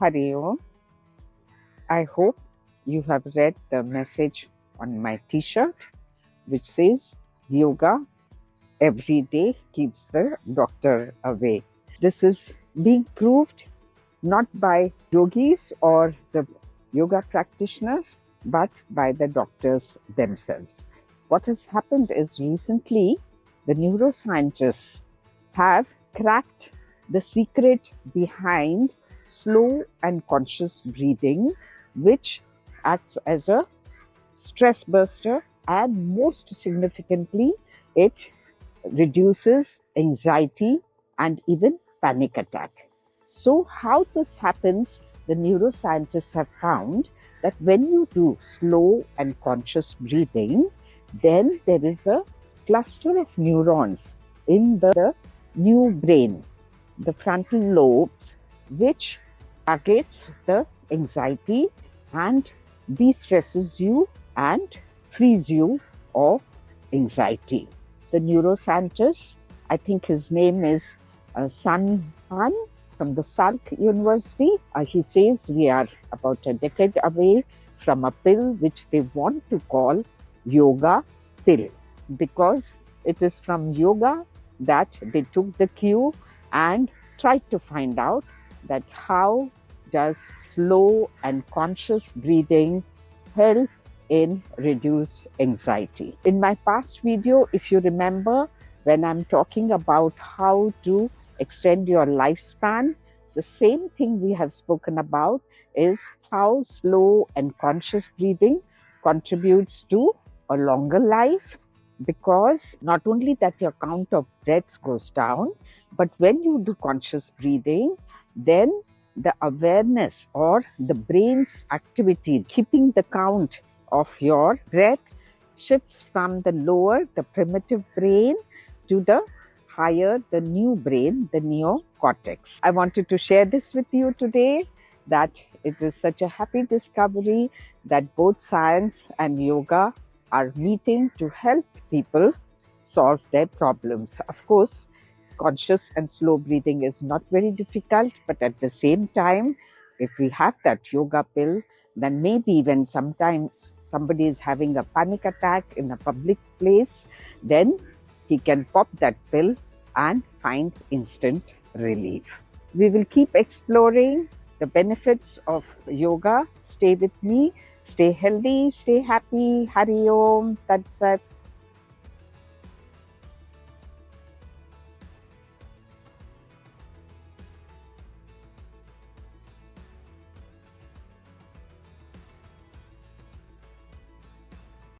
Hari Om. I hope you have read the message on my t-shirt which says yoga every day keeps the doctor away. This is being proved not by yogis or the yoga practitioners but by the doctors themselves. What has happened is recently the neuroscientists have cracked the secret behind slow and conscious breathing, which acts as a stress buster, and most significantly, it reduces anxiety and even panic attack. So, how this happens, the neuroscientists have found that when you do slow and conscious breathing, then there is a cluster of neurons in the new brain, the frontal lobes, which targets the anxiety and de-stresses you and frees you of anxiety. The neuroscientist, I think his name is Sun Han from the Salk University. He says we are about a decade away from a pill which they want to call yoga pill, because it is from yoga that they took the cue and tried to find out that how does slow and conscious breathing help in reduce anxiety. In my past video, if you remember, when I'm talking about how to extend your lifespan, the same thing we have spoken about is how slow and conscious breathing contributes to a longer life, because not only that your count of breaths goes down, but when you do conscious breathing, then the awareness or the brain's activity, keeping the count of your breath, shifts from the lower, the primitive brain, to the higher, the new brain, the neocortex. I wanted to share this with you today, that it is such a happy discovery that both science and yoga are meeting to help people solve their problems. Of course, conscious and slow breathing is not very difficult, but at the same time, if we have that yoga pill, then maybe when sometimes somebody is having a panic attack in a public place, then he can pop that pill and find instant relief. We will keep exploring the benefits of yoga. Stay with me. Stay healthy, stay happy. Hari Om. Tat Sat.